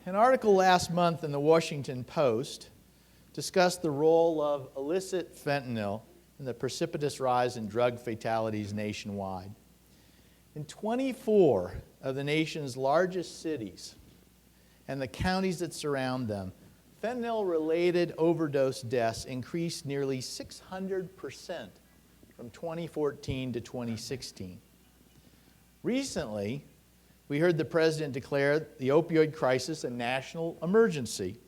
An article last month in the Washington Post discussed the role of illicit fentanyl in the precipitous rise in drug fatalities nationwide. In 24 of the nation's largest cities and the counties that surround them, fentanyl-related overdose deaths increased nearly 600% from 2014 to 2016. Recently, we heard the President declare the opioid crisis a national emergency.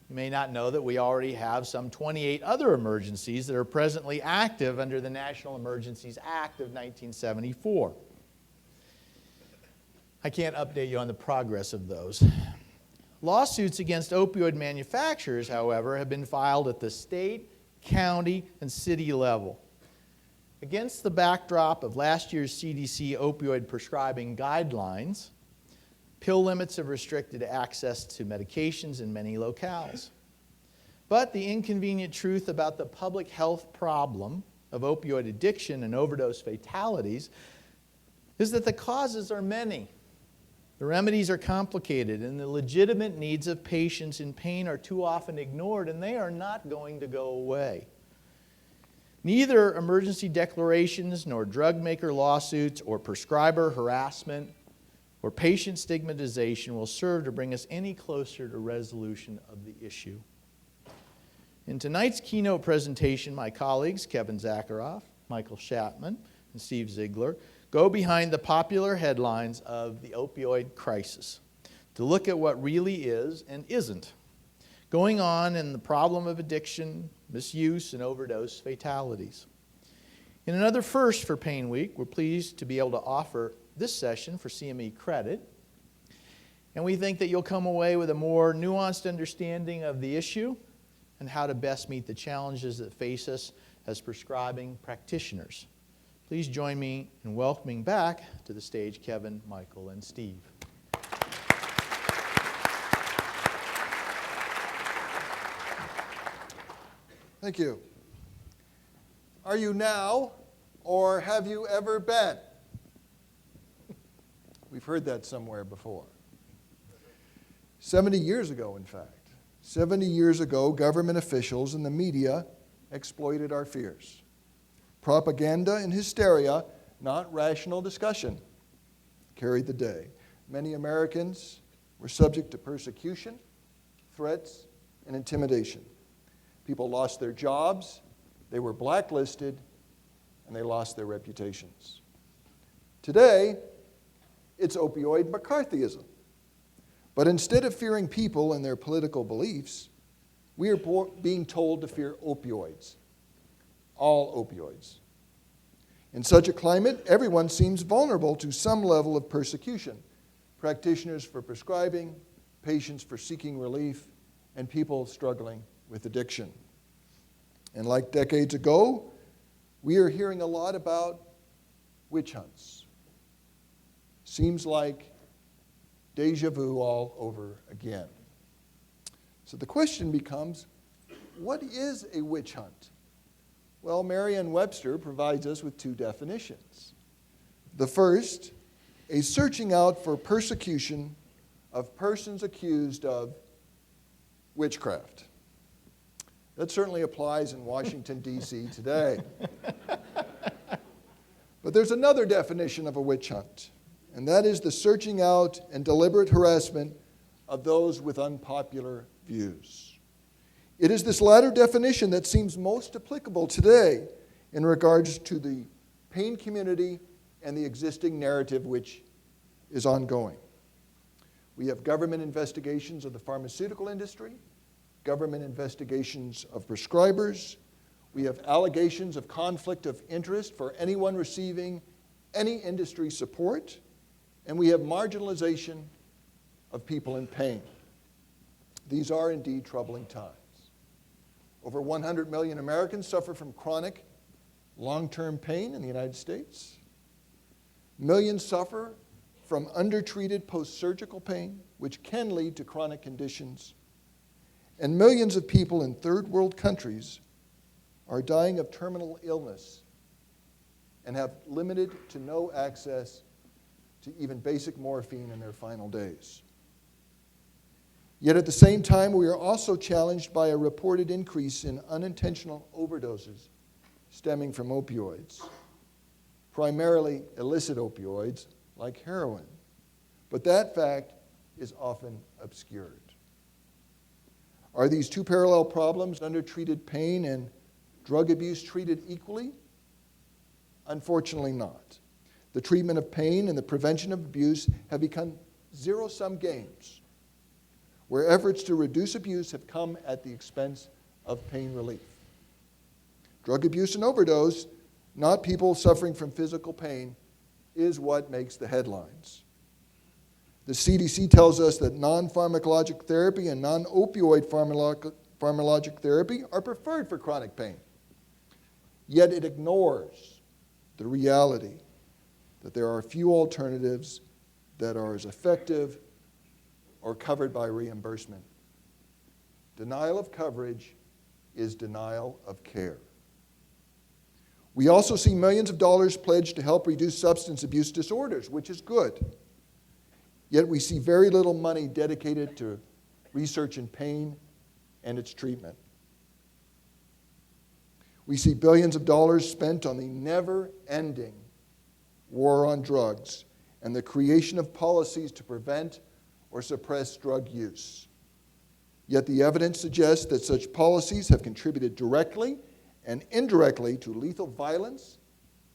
You may not know that we already have some 28 other emergencies that are presently active under the National Emergencies Act of 1974. I can't update you on the progress of those. Lawsuits against opioid manufacturers, however, have been filed at the state, county, and city level. Against the backdrop of last year's CDC opioid prescribing guidelines, pill limits have restricted access to medications in many locales. But the inconvenient truth about the public health problem of opioid addiction and overdose fatalities is that the causes are many. The remedies are complicated, and the legitimate needs of patients in pain are too often ignored, and they are not going to go away. Neither emergency declarations nor drug maker lawsuits or prescriber harassment or patient stigmatization will serve to bring us any closer to resolution of the issue. In tonight's keynote presentation, my colleagues, Kevin Zacharoff, Michael Schatman, and Steve Ziegler, go behind the popular headlines of the opioid crisis to look at what really is and isn't going on in the problem of addiction, misuse, and overdose fatalities. In another first for PAINWeek, we're pleased to be able to offer this session for CME credit, and we think that you'll come away with a more nuanced understanding of the issue and how to best meet the challenges that face us as prescribing practitioners. Please join me in welcoming back to the stage Kevin, Michael, and Steve. Thank you. Are you now, or have you ever been? We've heard that somewhere before. 70 years ago, in fact. 70 years ago, government officials and the media exploited our fears. Propaganda and hysteria, not rational discussion, carried the day. Many Americans were subject to persecution, threats, and intimidation. People lost their jobs, they were blacklisted, and they lost their reputations. Today, it's opioid McCarthyism. But instead of fearing people and their political beliefs, we are being told to fear opioids, all opioids. In such a climate, everyone seems vulnerable to some level of persecution. Practitioners for prescribing, patients for seeking relief, and people struggling with addiction. And like decades ago, we are hearing a lot about witch hunts. Seems like deja vu all over again. So the question becomes, what is a witch hunt? Well, Merriam-Webster provides us with two definitions. The first, a searching out for persecution of persons accused of witchcraft. That certainly applies in Washington, D.C. today. But there's another definition of a witch hunt, and that is the searching out and deliberate harassment of those with unpopular views. It is this latter definition that seems most applicable today in regards to the pain community and the existing narrative which is ongoing. We have government investigations of the pharmaceutical industry, government investigations of prescribers. We have allegations of conflict of interest for anyone receiving any industry support. And we have marginalization of people in pain. These are indeed troubling times. Over 100 million Americans suffer from chronic, long-term pain in the United States. Millions suffer from undertreated post-surgical pain, which can lead to chronic conditions. And millions of people in third world countries are dying of terminal illness and have limited to no access to even basic morphine in their final days. Yet at the same time, we are also challenged by a reported increase in unintentional overdoses stemming from opioids, primarily illicit opioids like heroin. But that fact is often obscured. Are these two parallel problems, undertreated pain and drug abuse, treated equally? Unfortunately not. The treatment of pain and the prevention of abuse have become zero-sum games, where efforts to reduce abuse have come at the expense of pain relief. Drug abuse and overdose, not people suffering from physical pain, is what makes the headlines. The CDC tells us that non-pharmacologic therapy and non-opioid pharmacologic therapy are preferred for chronic pain. Yet it ignores the reality that there are few alternatives that are as effective or covered by reimbursement. Denial of coverage is denial of care. We also see millions of dollars pledged to help reduce substance abuse disorders, which is good. Yet we see very little money dedicated to research in pain and its treatment. We see billions of dollars spent on the never-ending war on drugs and the creation of policies to prevent or suppress drug use. Yet the evidence suggests that such policies have contributed directly and indirectly to lethal violence,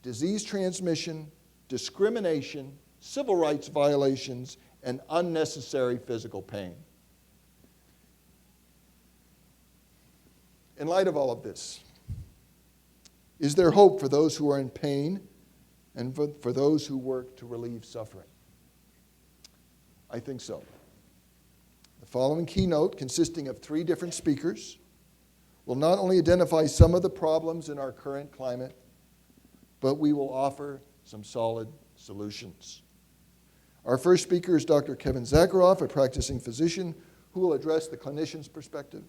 disease transmission, discrimination, civil rights violations, and unnecessary physical pain. In light of all of this, is there hope for those who are in pain and for those who work to relieve suffering? I think so. The following keynote, consisting of 3 different speakers, will not only identify some of the problems in our current climate, but we will offer some solid solutions. Our first speaker is Dr. Kevin Zacharoff, a practicing physician who will address the clinician's perspective,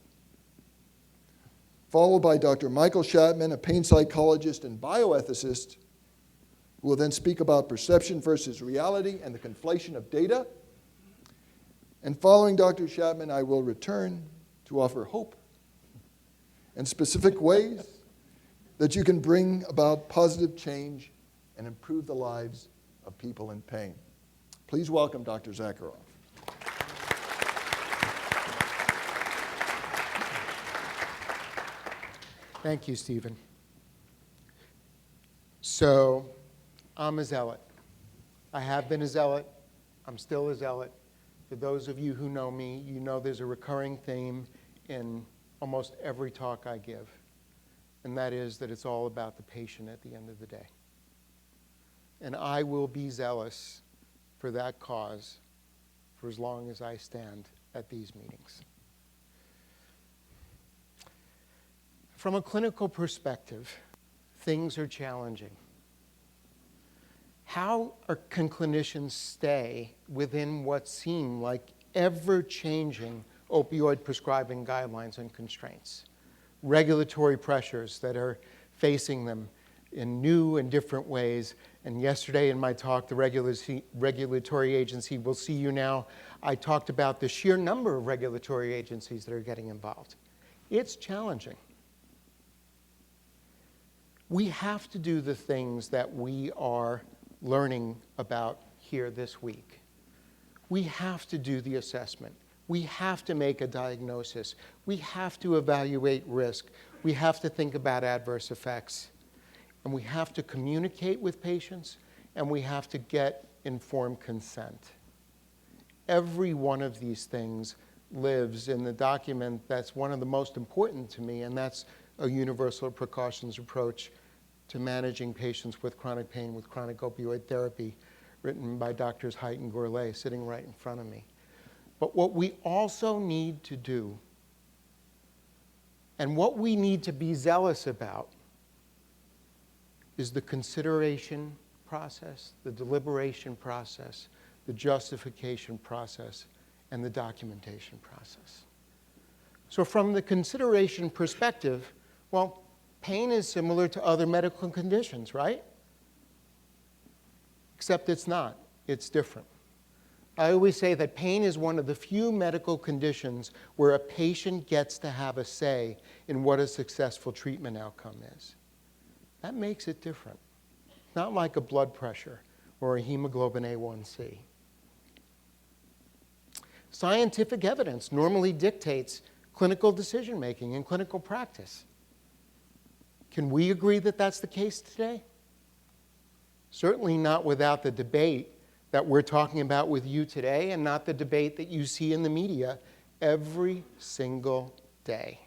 followed by Dr. Michael Schatman, a pain psychologist and bioethicist, who will then speak about perception versus reality and the conflation of data. And following Dr. Schatman, I will return to offer hope and specific ways that you can bring about positive change and improve the lives of people in pain. Please welcome Dr. Zacharoff. Thank you, Stephen. So, I'm a zealot. I have been a zealot. I'm still a zealot. For those of you who know me, you know there's a recurring theme in almost every talk I give, and that is that it's all about the patient at the end of the day. And I will be zealous for that cause for as long as I stand at these meetings. From a clinical perspective, things are challenging. How can clinicians stay within what seem like ever-changing opioid prescribing guidelines and constraints? Regulatory pressures that are facing them in new and different ways. And yesterday in my talk, the regulatory agency will see you now, I talked about the sheer number of regulatory agencies that are getting involved. It's challenging. We have to do the things that we are learning about here this week. We have to do the assessment. We have to make a diagnosis. We have to evaluate risk. We have to think about adverse effects. And we have to communicate with patients, and we have to get informed consent. Every one of these things lives in the document that's one of the most important to me, and that's a universal precautions approach to managing patients with chronic pain with chronic opioid therapy, written by Drs. Haidt and Gourlay, sitting right in front of me. But what we also need to do, and what we need to be zealous about, is the consideration process, the deliberation process, the justification process, and the documentation process. So from the consideration perspective, well, pain is similar to other medical conditions, right? Except it's not. It's different. I always say that pain is one of the few medical conditions where a patient gets to have a say in what a successful treatment outcome is. That makes it different. Not like a blood pressure or a hemoglobin A1C. Scientific evidence normally dictates clinical decision-making and clinical practice. Can we agree that that's the case today? Certainly not without the debate that we're talking about with you today, and not the debate that you see in the media every single day.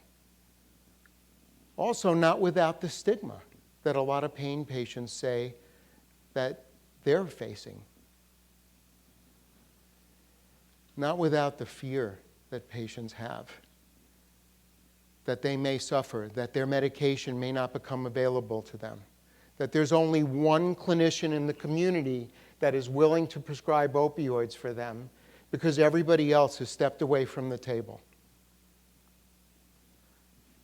Also, not without the stigma that a lot of pain patients say that they're facing. Not without the fear that patients have, that they may suffer, that their medication may not become available to them, that there's only one clinician in the community that is willing to prescribe opioids for them because everybody else has stepped away from the table.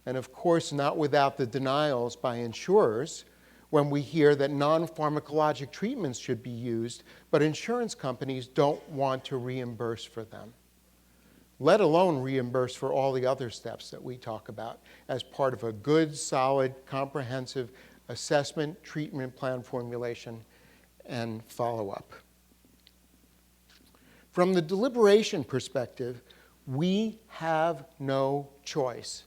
And of course, not without the denials by insurers when we hear that non-pharmacologic treatments should be used, but insurance companies don't want to reimburse for them, let alone reimburse for all the other steps that we talk about as part of a good, solid, comprehensive assessment, treatment plan formulation, and follow-up. From the deliberation perspective, we have no choice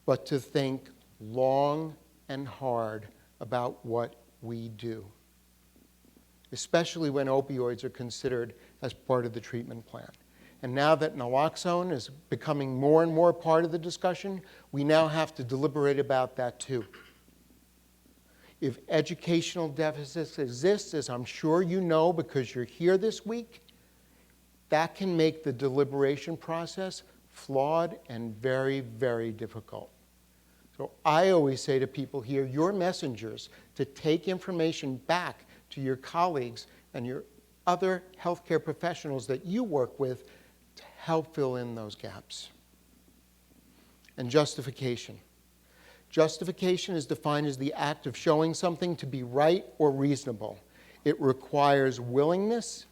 but to think long and hard about what we do, especially when opioids are considered as part of the treatment plan. And now that naloxone is becoming more and more part of the discussion, we now have to deliberate about that too. If educational deficits exist, as I'm sure you know because you're here this week, that can make the deliberation process flawed and very, very difficult. So I always say to people here, you're messengers to take information back to your colleagues and your other healthcare professionals that you work with to help fill in those gaps. And justification. Justification is defined as the act of showing something to be right or reasonable. It requires willingness.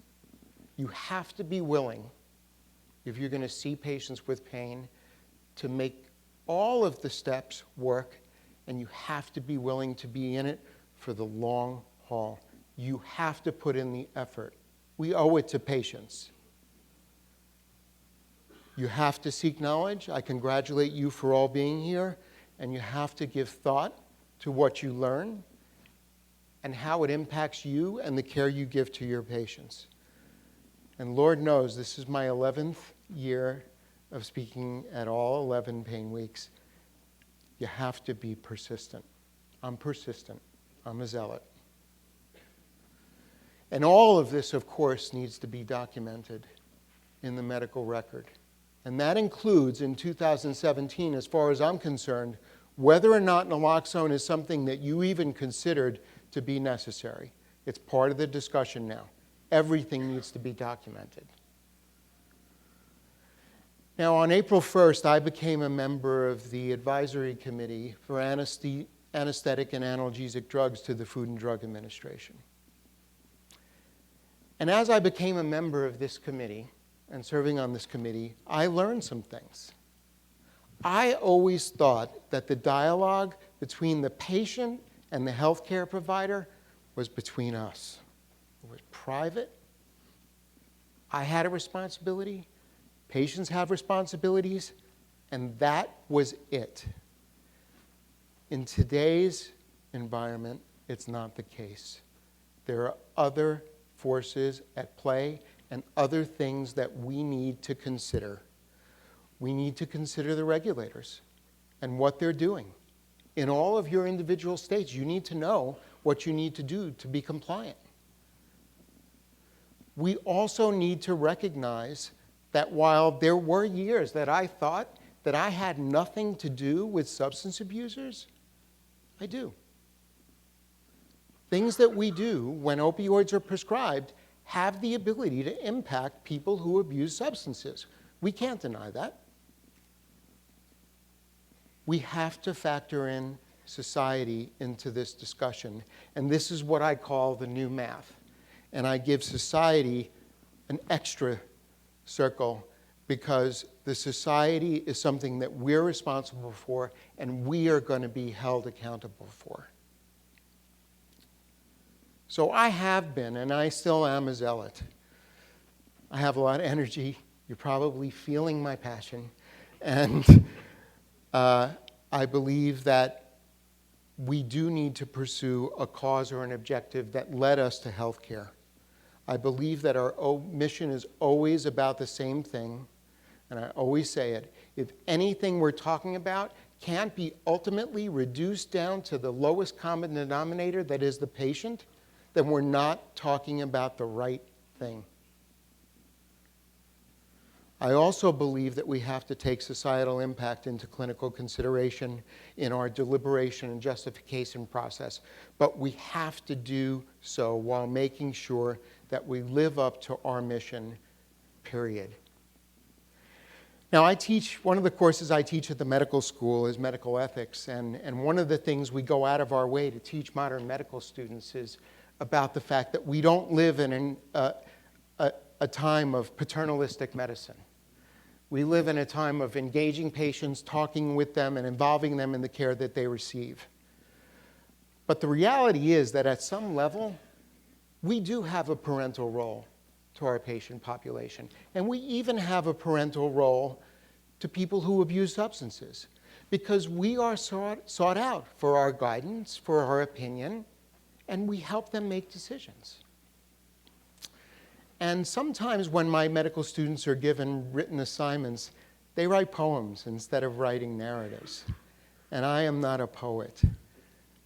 You have to be willing, if you're going to see patients with pain, to make all of the steps work, and you have to be willing to be in it for the long haul. You have to put in the effort. We owe it to patients. You have to seek knowledge. I congratulate you for all being here. And you have to give thought to what you learn and how it impacts you and the care you give to your patients. And Lord knows this is my 11th year of speaking at all 11 pain weeks. You have to be persistent. I'm persistent. I'm a zealot. And all of this, of course, needs to be documented in the medical record. And that includes, in 2017, as far as I'm concerned, whether or not naloxone is something that you even considered to be necessary. It's part of the discussion now. Everything needs to be documented. Now, on April 1st, I became a member of the advisory committee for anesthetic and analgesic drugs to the Food and Drug Administration. And as I became a member of this committee and serving on this committee, I learned some things. I always thought that the dialogue between the patient and the healthcare provider was between us. It was private. I had a responsibility. Patients have responsibilities. And that was it. In today's environment, it's not the case. There are other forces at play and other things that we need to consider. We need to consider the regulators and what they're doing. In all of your individual states, you need to know what you need to do to be compliant. We also need to recognize that while there were years that I thought that I had nothing to do with substance abusers, I do. Things that we do when opioids are prescribed have the ability to impact people who abuse substances. We can't deny that. We have to factor in society into this discussion. And this is what I call the new math. And I give society an extra circle, because the society is something that we're responsible for and we are going to be held accountable for. So I have been, and I still am, a zealot. I have a lot of energy. You're probably feeling my passion. And I believe that we do need to pursue a cause or an objective that led us to healthcare. I believe that our mission is always about the same thing, and I always say it. If anything we're talking about can't be ultimately reduced down to the lowest common denominator, that is the patient, then we're not talking about the right thing. I also believe that we have to take societal impact into clinical consideration in our deliberation and justification process, but we have to do so while making sure that we live up to our mission, period. Now, one of the courses I teach at the medical school is medical ethics, and one of the things we go out of our way to teach modern medical students is about the fact that we don't live in a time of paternalistic medicine. We live in a time of engaging patients, talking with them, and involving them in the care that they receive. But the reality is that at some level, we do have a parental role to our patient population. And we even have a parental role to people who abuse substances, because we are sought out for our guidance, for our opinion, and we help them make decisions. And sometimes when my medical students are given written assignments, they write poems instead of writing narratives. And I am not a poet.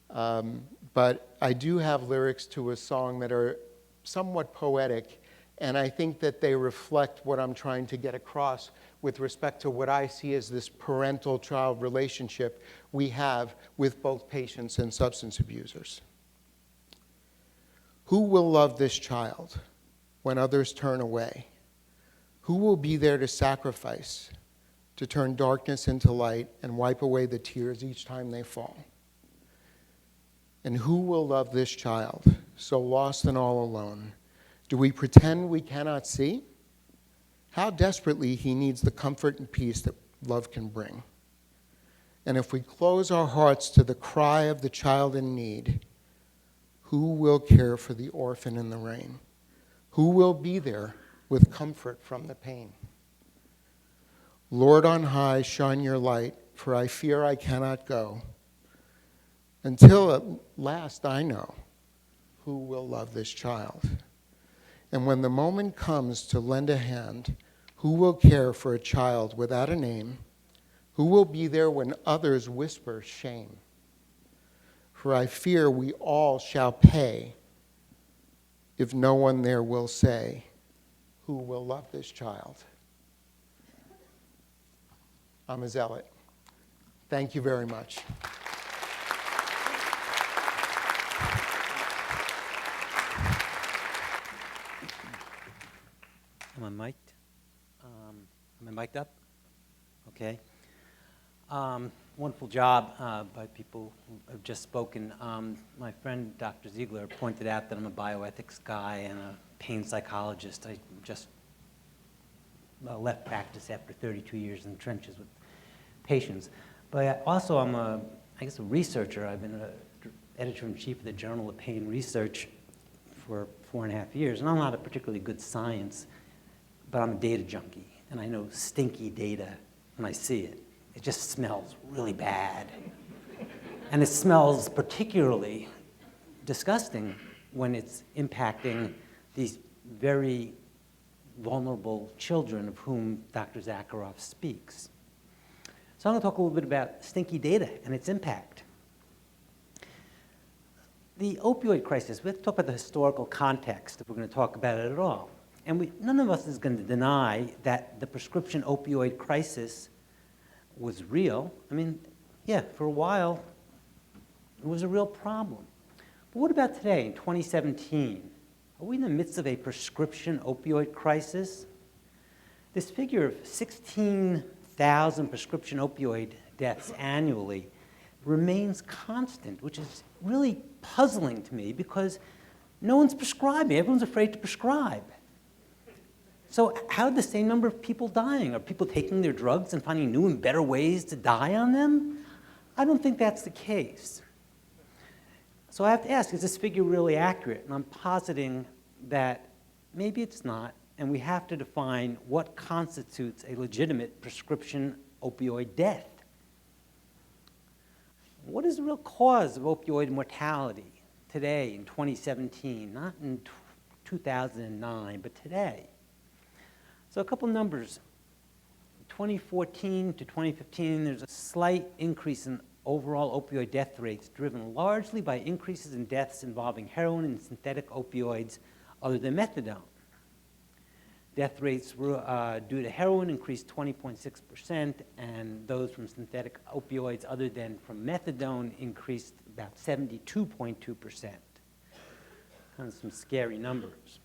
But I do have lyrics to a song that are somewhat poetic, and I think that they reflect what I'm trying to get across with respect to what I see as this parental-child relationship we have with both patients and substance abusers. Who will love this child when others turn away? Who will be there to sacrifice, to turn darkness into light and wipe away the tears each time they fall? And who will love this child, so lost and all alone? Do we pretend we cannot see? How desperately he needs the comfort and peace that love can bring. And if we close our hearts to the cry of the child in need, who will care for the orphan in the rain? Who will be there with comfort from the pain? Lord on high, shine your light, for I fear I cannot go, until at last I know who will love this child. And when the moment comes to lend a hand, who will care for a child without a name? Who will be there when others whisper shame? For I fear we all shall pay if no one there will say, who will love this child? I'm a zealot. Thank you very much. Am I mic'd? Am I mic'd up? Okay. Wonderful job by people who have just spoken. My friend Dr. Ziegler pointed out that I'm a bioethics guy and a pain psychologist. I just left practice after 32 years in the trenches with patients. But also I'm a researcher. I've been editor-in-chief of the Journal of Pain Research for 4.5 years, and I'm not a particularly good science, but I'm a data junkie, and I know stinky data when I see it. It just smells really bad. And it smells particularly disgusting when it's impacting these very vulnerable children of whom Dr. Zacharoff speaks. So I'm going to talk a little bit about stinky data and its impact. The opioid crisis, we have to talk about the historical context if we're going to talk about it at all. And none of us is going to deny that the prescription opioid crisis was real. I mean, yeah, for a while, it was a real problem. But what about today, in 2017? Are we in the midst of a prescription opioid crisis? This figure of 16,000 prescription opioid deaths annually remains constant, which is really puzzling to me because no one's prescribing. Everyone's afraid to prescribe. So how are the same number of people dying? Are people taking their drugs and finding new and better ways to die on them? I don't think that's the case. So I have to ask, is this figure really accurate? And I'm positing that maybe it's not, and we have to define what constitutes a legitimate prescription opioid death. What is the real cause of opioid mortality today in 2017? Not in 2009, but today. So a couple numbers. 2014 to 2015, there's a slight increase in overall opioid death rates, driven largely by increases in deaths involving heroin and synthetic opioids other than methadone. Death rates were, due to heroin increased 20.6%, and those from synthetic opioids other than from methadone increased about 72.2%. Kind of some scary numbers.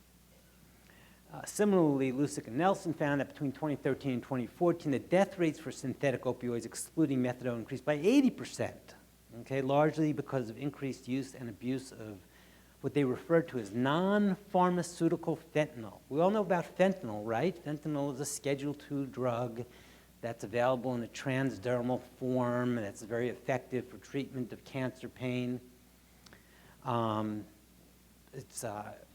Similarly, Lusick and Nelson found that between 2013 and 2014, the death rates for synthetic opioids, excluding methadone, increased by 80%, okay, largely because of increased use and abuse of what they refer to as non-pharmaceutical fentanyl. We all know about fentanyl, right? Fentanyl is a Schedule II drug that's available in a transdermal form, and that's very effective for treatment of cancer pain.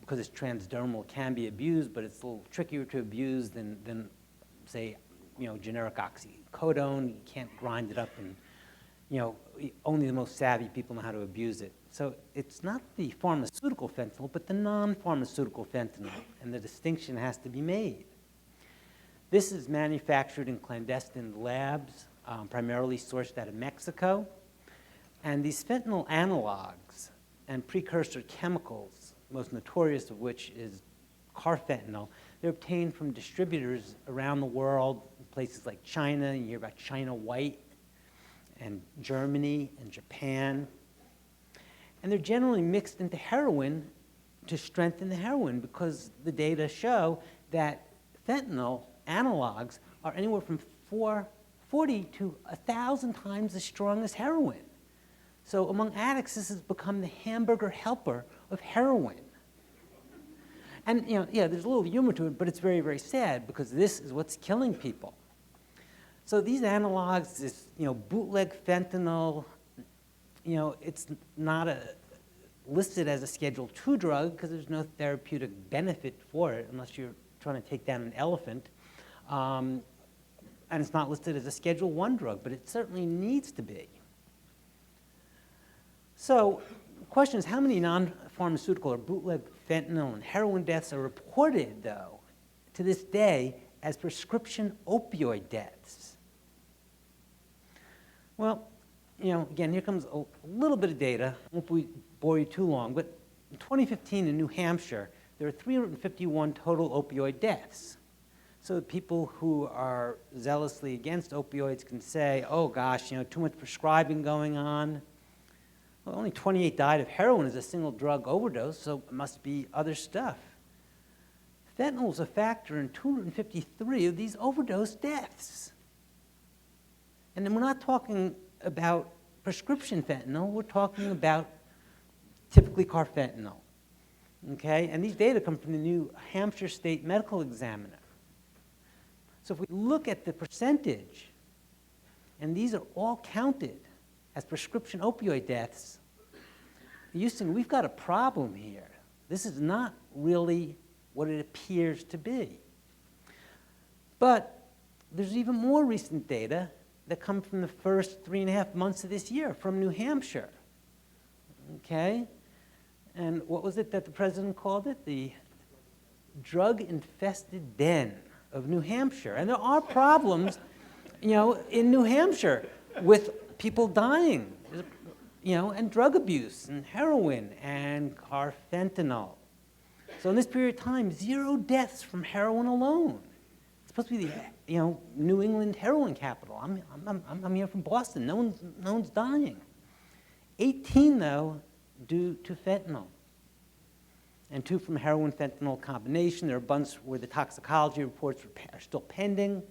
Because it's transdermal, it can be abused, but it's a little trickier to abuse than say, generic oxycodone. You can't grind it up, and only the most savvy people know how to abuse it. So it's not the pharmaceutical fentanyl, but the non-pharmaceutical fentanyl, and the distinction has to be made. This is manufactured in clandestine labs, primarily sourced out of Mexico, and these fentanyl analogs and precursor chemicals, most notorious of which is carfentanil, they're obtained from distributors around the world, places like China. You hear about China White, and Germany and Japan. And they're generally mixed into heroin to strengthen the heroin, because the data show that fentanyl analogs are anywhere from 40 to 1,000 times as strong as heroin. So among addicts, this has become the hamburger helper of heroin. And there's a little humor to it, but it's very, very sad, because this is what's killing people. So these analogs, this bootleg fentanyl, it's not listed as a Schedule II drug because there's no therapeutic benefit for it unless you're trying to take down an elephant. And it's not listed as a Schedule I drug, but it certainly needs to be. So the question is, how many non-pharmaceutical or bootleg fentanyl and heroin deaths are reported, though, to this day as prescription opioid deaths? Well, again, here comes a little bit of data. I won't bore you too long, but in 2015 in New Hampshire, there are 351 total opioid deaths. So people who are zealously against opioids can say, oh gosh, too much prescribing going on. Well, only 28 died of heroin as a single drug overdose, so it must be other stuff. Fentanyl is a factor in 253 of these overdose deaths. And then we're not talking about prescription fentanyl, we're talking about typically carfentanil. Okay? And these data come from the New Hampshire State Medical Examiner. So if we look at the percentage, and these are all counted as prescription opioid deaths, you're saying we've got a problem here. This is not really what it appears to be. But there's even more recent data that come from the first 3.5 months of this year from New Hampshire. Okay? And what was it that the president called it? The drug-infested den of New Hampshire. And there are problems, in New Hampshire with people dying, and drug abuse and heroin and carfentanil. So in this period of time, 0 deaths from heroin alone. It's supposed to be the New England heroin capital. I'm here from Boston. No one's dying. 18 though due to fentanyl, and 2 from heroin fentanyl combination. There are a bunch where the toxicology reports are still pending.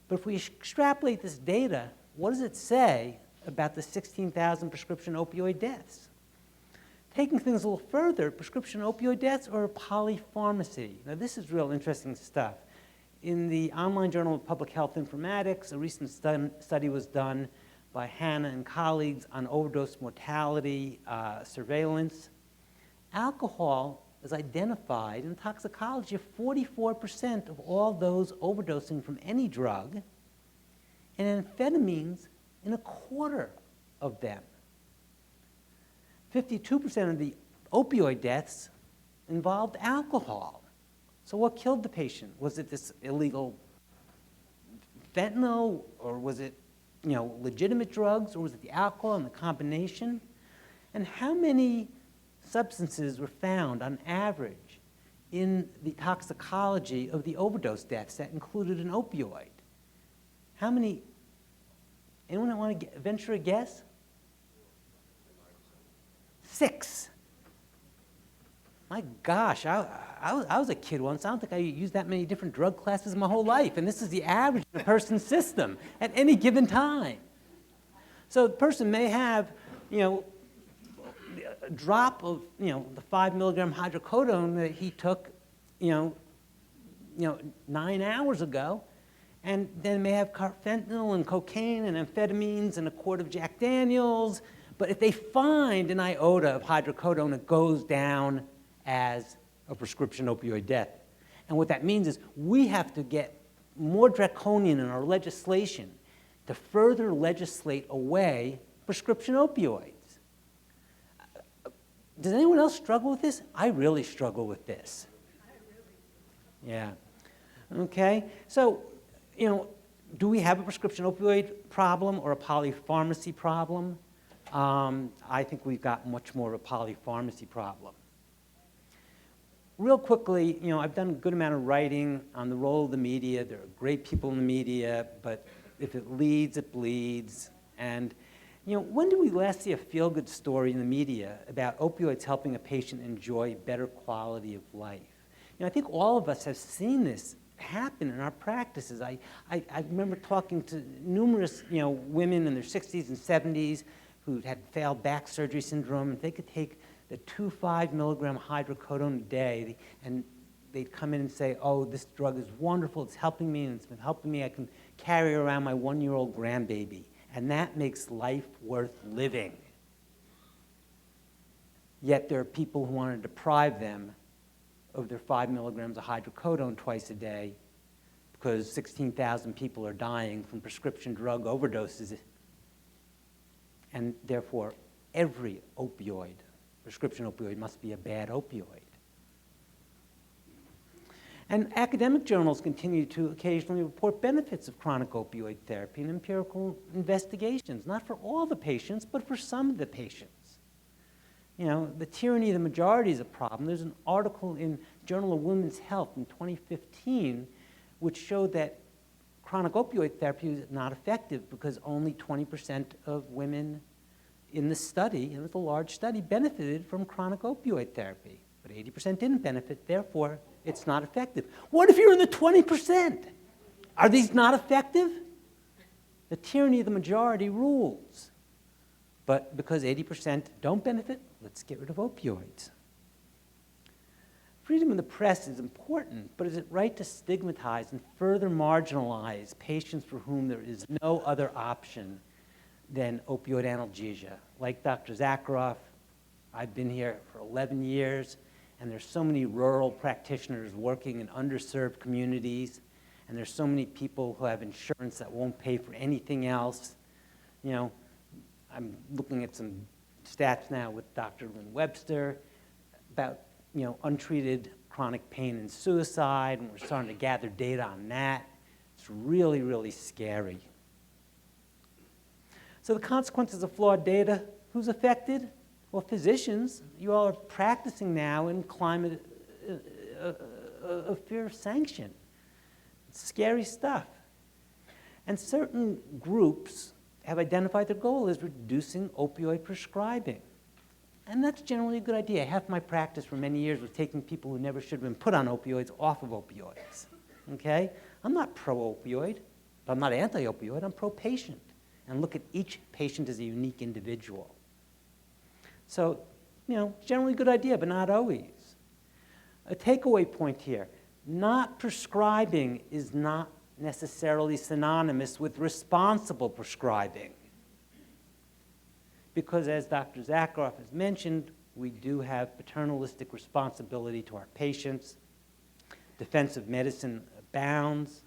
But if we extrapolate this data, what does it say about the 16,000 prescription opioid deaths? Taking things a little further, prescription opioid deaths or polypharmacy. Now this is real interesting stuff. In the Online Journal of Public Health Informatics, a recent study was done by Hannah and colleagues on overdose mortality surveillance. Alcohol is identified in toxicology of 44% of all those overdosing from any drug, and amphetamines in a quarter of them. 52% of the opioid deaths involved alcohol. So what killed the patient? Was it this illegal fentanyl, or was it, legitimate drugs, or was it the alcohol and the combination? And how many substances were found on average in the toxicology of the overdose deaths that included an opioid? How many? Anyone want to venture a guess? 6. My gosh, I was a kid once. I don't think I used that many different drug classes in my whole life, and this is the average in a person's system at any given time. So the person may have, a drop of, the 5 milligram hydrocodone that he took, 9 hours ago, and then may have fentanyl and cocaine and amphetamines and a quart of Jack Daniels. But if they find an iota of hydrocodone, it goes down as a prescription opioid death. And what that means is we have to get more draconian in our legislation to further legislate away prescription opioids. Does anyone else struggle with this? I really struggle with this. Yeah. Okay. So, do we have a prescription opioid problem or a polypharmacy problem? I think we've got much more of a polypharmacy problem. Real quickly, I've done a good amount of writing on the role of the media. There are great people in the media, but if it leads, it bleeds. And, when do we last see a feel-good story in the media about opioids helping a patient enjoy better quality of life? I think all of us have seen this happen in our practices. I remember talking to numerous, women in their 60s and 70s who had failed back surgery syndrome, and they could take the 2 5 milligram hydrocodone a day, and they'd come in and say, oh, this drug is wonderful, it's helping me, and it's been helping me. I can carry around my 1-year-old grandbaby, and that makes life worth living. Yet there are people who want to deprive them of their 5 milligrams of hydrocodone twice a day because 16,000 people are dying from prescription drug overdoses. And therefore, every opioid, prescription opioid, must be a bad opioid. And academic journals continue to occasionally report benefits of chronic opioid therapy in empirical investigations, not for all the patients, but for some of the patients. The tyranny of the majority is a problem. There's an article in Journal of Women's Health in 2015 which showed that chronic opioid therapy is not effective because only 20% of women in the study, and it was a large study, benefited from chronic opioid therapy. But 80% didn't benefit, therefore it's not effective. What if you're in the 20%? Are these not effective? The tyranny of the majority rules. But because 80% don't benefit, let's get rid of opioids. Freedom of the press is important, but is it right to stigmatize and further marginalize patients for whom there is no other option than opioid analgesia? Like Dr. Zacharoff, I've been here for 11 years, and there's so many rural practitioners working in underserved communities, and there's so many people who have insurance that won't pay for anything else. I'm looking at some stats now with Dr. Lynn Webster about untreated chronic pain and suicide, and we're starting to gather data on that. It's really, really scary. So the consequences of flawed data, who's affected? Well, physicians. You all are practicing now in climate of fear of sanction. It's scary stuff. And certain groups have identified their goal as reducing opioid prescribing. And that's generally a good idea. Half my practice for many years was taking people who never should have been put on opioids off of opioids. Okay? I'm not pro-opioid, but I'm not anti-opioid. I'm pro-patient. And look at each patient as a unique individual. So generally a good idea, but not always. A takeaway point here, not prescribing is not necessarily synonymous with responsible prescribing. Because as Dr. Zacharoff has mentioned, we do have paternalistic responsibility to our patients. Defensive medicine abounds.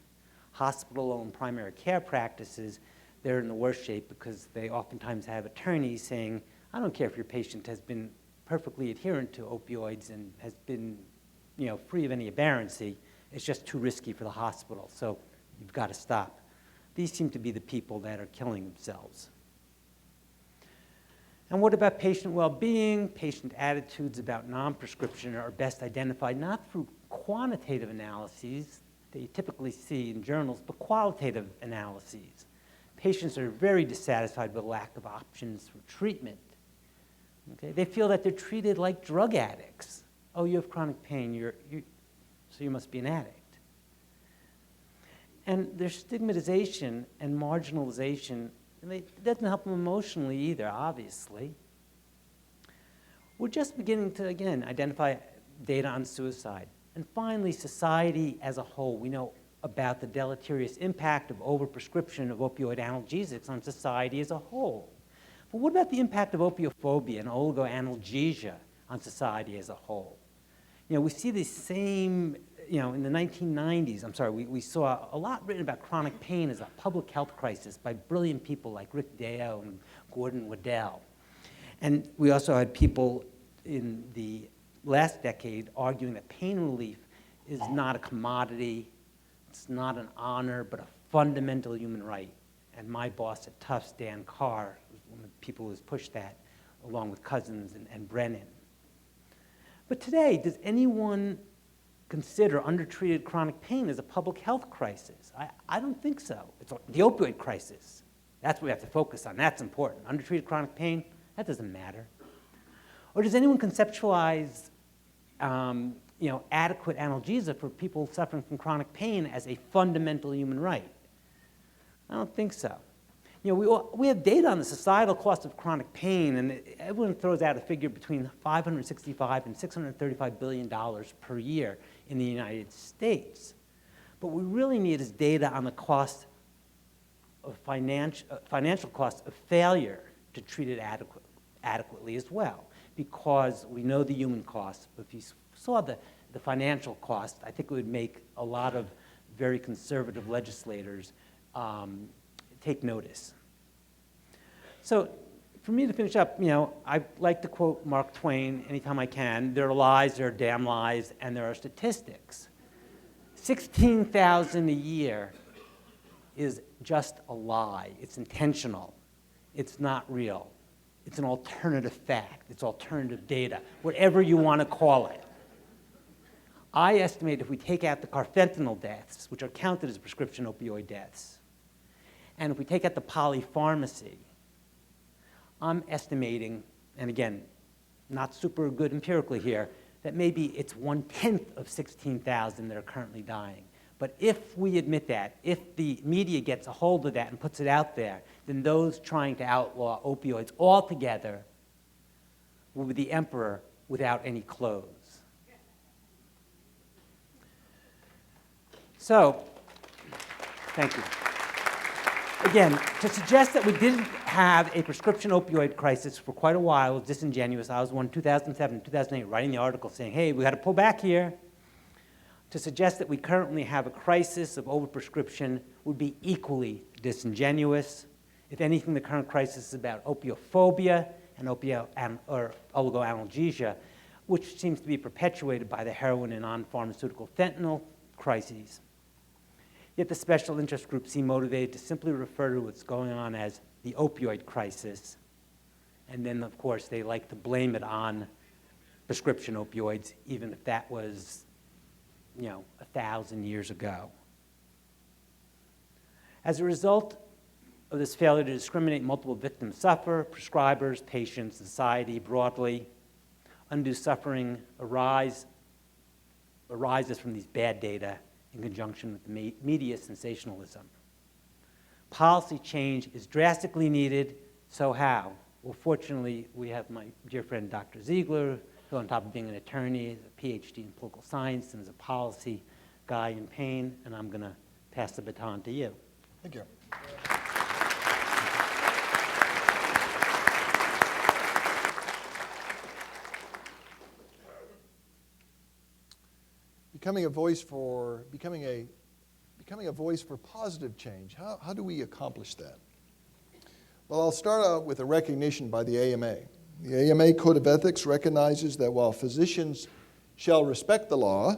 Hospital-owned primary care practices, they're in the worst shape because they oftentimes have attorneys saying, I don't care if your patient has been perfectly adherent to opioids and has been free of any aberrancy, it's just too risky for the hospital, so you've got to stop. These seem to be the people that are killing themselves. And what about patient well-being? Patient attitudes about non-prescription are best identified not through quantitative analyses that you typically see in journals, but qualitative analyses. Patients are very dissatisfied with the lack of options for treatment. Okay? They feel that they're treated like drug addicts. Oh, you have chronic pain, so you must be an addict. And their stigmatization and marginalization, it doesn't help them emotionally either, obviously. We're just beginning to, again, identify data on suicide. And finally, society as a whole. We know about the deleterious impact of overprescription of opioid analgesics on society as a whole. But what about the impact of opiophobia and oligoanalgesia on society as a whole? We see the same, in the 1990s, we saw a lot written about chronic pain as a public health crisis by brilliant people like Rick Deo and Gordon Waddell. And we also had people in the last decade arguing that pain relief is not a commodity, it's not an honor, but a fundamental human right. And my boss at Tufts, Dan Carr, was one of the people who has pushed that, along with Cousins and Brennan. But today, does anyone consider undertreated chronic pain as a public health crisis? I don't think so. It's the opioid crisis. That's what we have to focus on. That's important. Undertreated chronic pain, that doesn't matter. Or does anyone conceptualize adequate analgesia for people suffering from chronic pain as a fundamental human right? I don't think so. We have data on the societal cost of chronic pain, and everyone throws out a figure between $565 and $635 billion per year in the United States. But what we really need is data on the cost of financial cost of failure to treat it adequately as well, because we know the human cost. But if you saw the financial cost, I think it would make a lot of very conservative legislators take notice. So for me to finish up, I like to quote Mark Twain anytime I can. There are lies, there are damn lies, and there are statistics. 16,000 a year is just a lie. It's intentional. It's not real. It's an alternative fact. It's alternative data, whatever you want to call it. I estimate if we take out the carfentanil deaths, which are counted as prescription opioid deaths, and if we take out the polypharmacy, I'm estimating, and again, not super good empirically here, that maybe it's 1/10 of 16,000 that are currently dying. But if we admit that, if the media gets a hold of that and puts it out there, then those trying to outlaw opioids altogether will be the emperor without any clothes. So, thank you. Again, to suggest that we didn't have a prescription opioid crisis for quite a while was disingenuous. I was one in 2007, 2008, writing the article saying, hey, we got to pull back here. To suggest that we currently have a crisis of overprescription would be equally disingenuous. If anything, the current crisis is about opiophobia and oligoanalgesia, which seems to be perpetuated by the heroin and non-pharmaceutical fentanyl crises. Yet the special interest groups seem motivated to simply refer to what's going on as the opioid crisis. And then, of course, they like to blame it on prescription opioids, even if that was, 1,000 years ago. As a result of this failure to discriminate, multiple victims suffer, prescribers, patients, society broadly. Undue suffering arises from these bad data in conjunction with the media sensationalism. Policy change is drastically needed, so how? Well, fortunately, we have my dear friend, Dr. Ziegler, who on top of being an attorney, is a PhD in political science and is a policy guy in pain, and I'm going to pass the baton to you. Thank you. Becoming a voice for positive change. How do we accomplish that? Well, I'll start out with a recognition by the AMA. The AMA Code of Ethics recognizes that while physicians shall respect the law,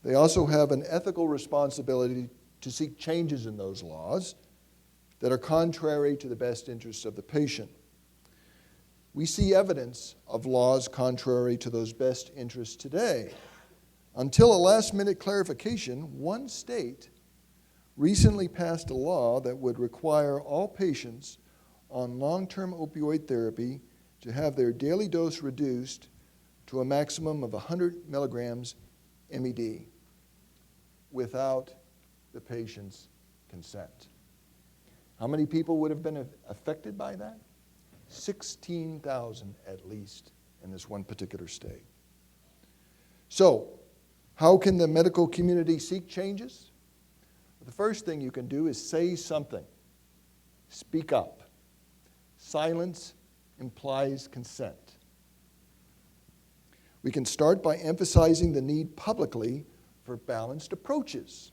they also have an ethical responsibility to seek changes in those laws that are contrary to the best interests of the patient. We see evidence of laws contrary to those best interests today. Until a last-minute clarification, one state recently passed a law that would require all patients on long-term opioid therapy to have their daily dose reduced to a maximum of 100 milligrams MED without the patient's consent. How many people would have been affected by that? 16,000 at least in this one particular state. So, how can the medical community seek changes? The first thing you can do is say something. Speak up. Silence implies consent. We can start by emphasizing the need publicly for balanced approaches.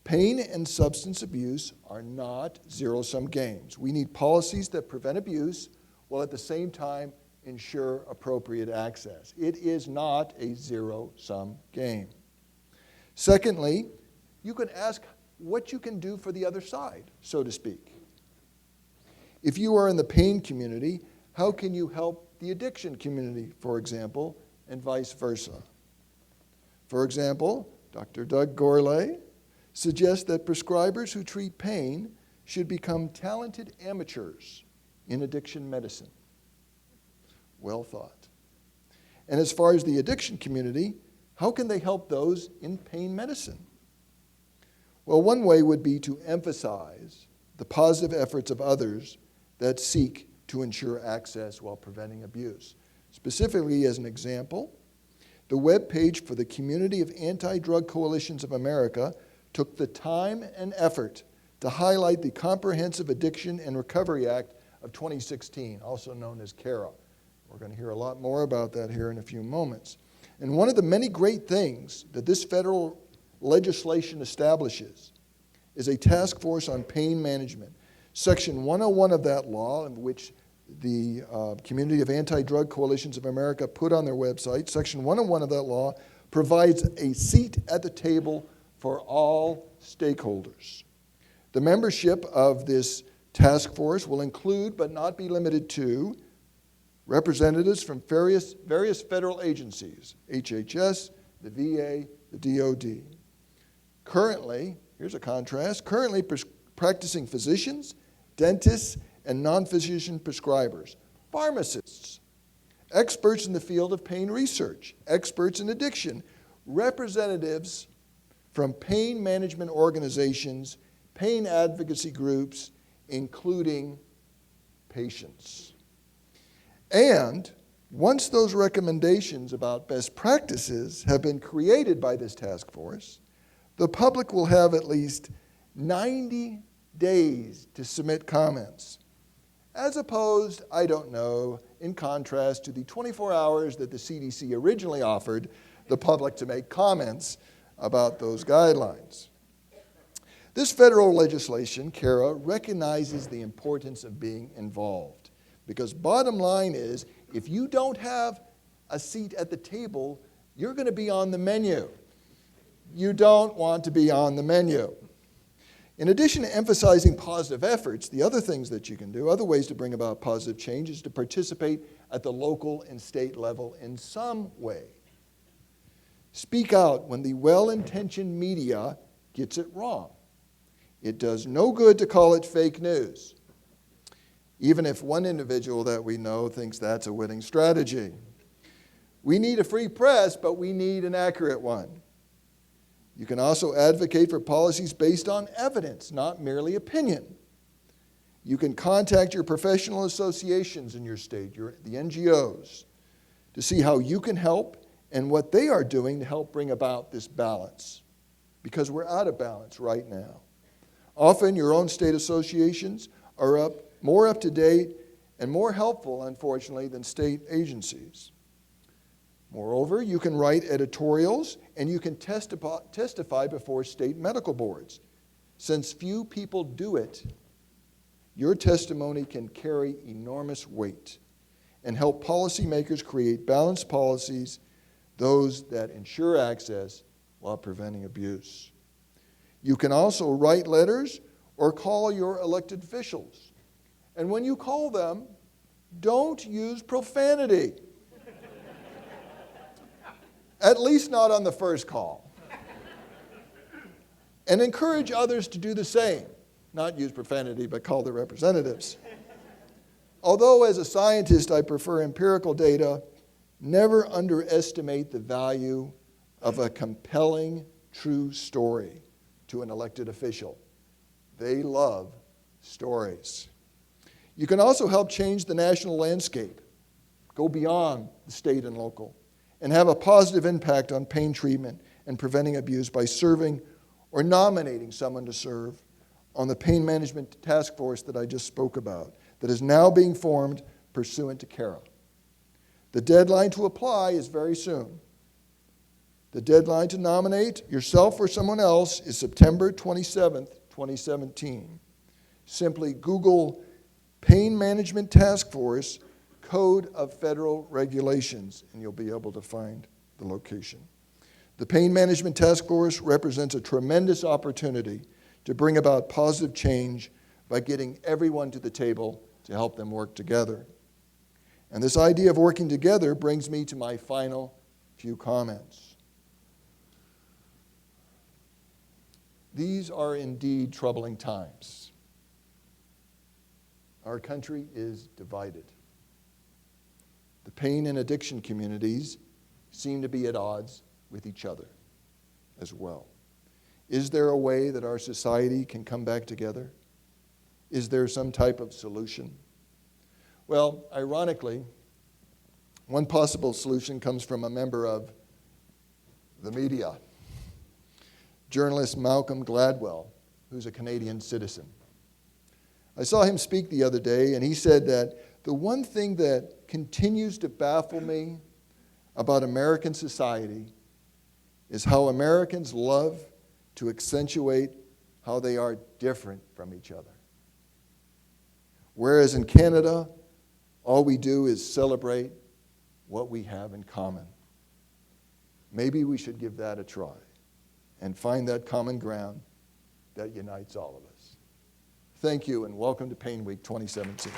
Pain and substance abuse are not zero-sum games. We need policies that prevent abuse while at the same time ensure appropriate access. It is not a zero-sum game. Secondly, you can ask what you can do for the other side, so to speak. If you are in the pain community, how can you help the addiction community, for example, and vice versa? For example, Dr. Doug Gourlay suggests that prescribers who treat pain should become talented amateurs in addiction medicine. Well thought. And as far as the addiction community, how can they help those in pain medicine? Well, one way would be to emphasize the positive efforts of others that seek to ensure access while preventing abuse. Specifically, as an example, the webpage for the Community of Anti-Drug Coalitions of America took the time and effort to highlight the Comprehensive Addiction and Recovery Act of 2016, also known as CARA. We're going to hear a lot more about that here in a few moments. And one of the many great things that this federal legislation establishes is a task force on pain management. Section 101 of that law, in which the Community of Anti-Drug Coalitions of America put on their website, Section 101 of that law provides a seat at the table for all stakeholders. The membership of this task force will include, but not be limited to, representatives from various federal agencies, HHS, the VA, the DOD. Currently, here's a contrast, practicing physicians, dentists, and non-physician prescribers, pharmacists, experts in the field of pain research, experts in addiction, representatives from pain management organizations, pain advocacy groups, including patients. And once those recommendations about best practices have been created by this task force, the public will have at least 90 days to submit comments, as opposed, I don't know, in contrast to the 24 hours that the CDC originally offered the public to make comments about those guidelines. This federal legislation, CARA, recognizes the importance of being involved. Because bottom line is, if you don't have a seat at the table, you're going to be on the menu. You don't want to be on the menu. In addition to emphasizing positive efforts, the other things that you can do, other ways to bring about positive change, is to participate at the local and state level in some way. Speak out when the well-intentioned media gets it wrong. It does no good to call it fake news, even if one individual that we know thinks that's a winning strategy. We need a free press, but we need an accurate one. You can also advocate for policies based on evidence, not merely opinion. You can contact your professional associations in your state, the NGOs, to see how you can help and what they are doing to help bring about this balance, because we're out of balance right now. Often your own state associations are more up to date and more helpful, unfortunately, than state agencies. Moreover, you can write editorials and you can testify before state medical boards. Since few people do it, your testimony can carry enormous weight and help policymakers create balanced policies, those that ensure access while preventing abuse. You can also write letters or call your elected officials. And when you call them, don't use profanity. At least not on the first call. And encourage others to do the same. Not use profanity, but call their representatives. Although as a scientist I prefer empirical data, never underestimate the value of a compelling, true story to an elected official. They love stories. You can also help change the national landscape, go beyond the state and local, and have a positive impact on pain treatment and preventing abuse by serving or nominating someone to serve on the pain management task force that I just spoke about, that is now being formed pursuant to CARA. The deadline to apply is very soon. The deadline to nominate yourself or someone else is September 27th, 2017. Simply Google Pain Management Task Force Code of Federal Regulations, and you'll be able to find the location. The Pain Management Task Force represents a tremendous opportunity to bring about positive change by getting everyone to the table to help them work together. And this idea of working together brings me to my final few comments. These are indeed troubling times. Our country is divided. The pain and addiction communities seem to be at odds with each other as well. Is there a way that our society can come back together? Is there some type of solution? Well, ironically, one possible solution comes from a member of the media, journalist Malcolm Gladwell, who's a Canadian citizen. I saw him speak the other day, and he said that the one thing that continues to baffle me about American society is how Americans love to accentuate how they are different from each other. Whereas in Canada, all we do is celebrate what we have in common. Maybe we should give that a try and find that common ground that unites all of us. Thank you, and welcome to PAINWeek 2017.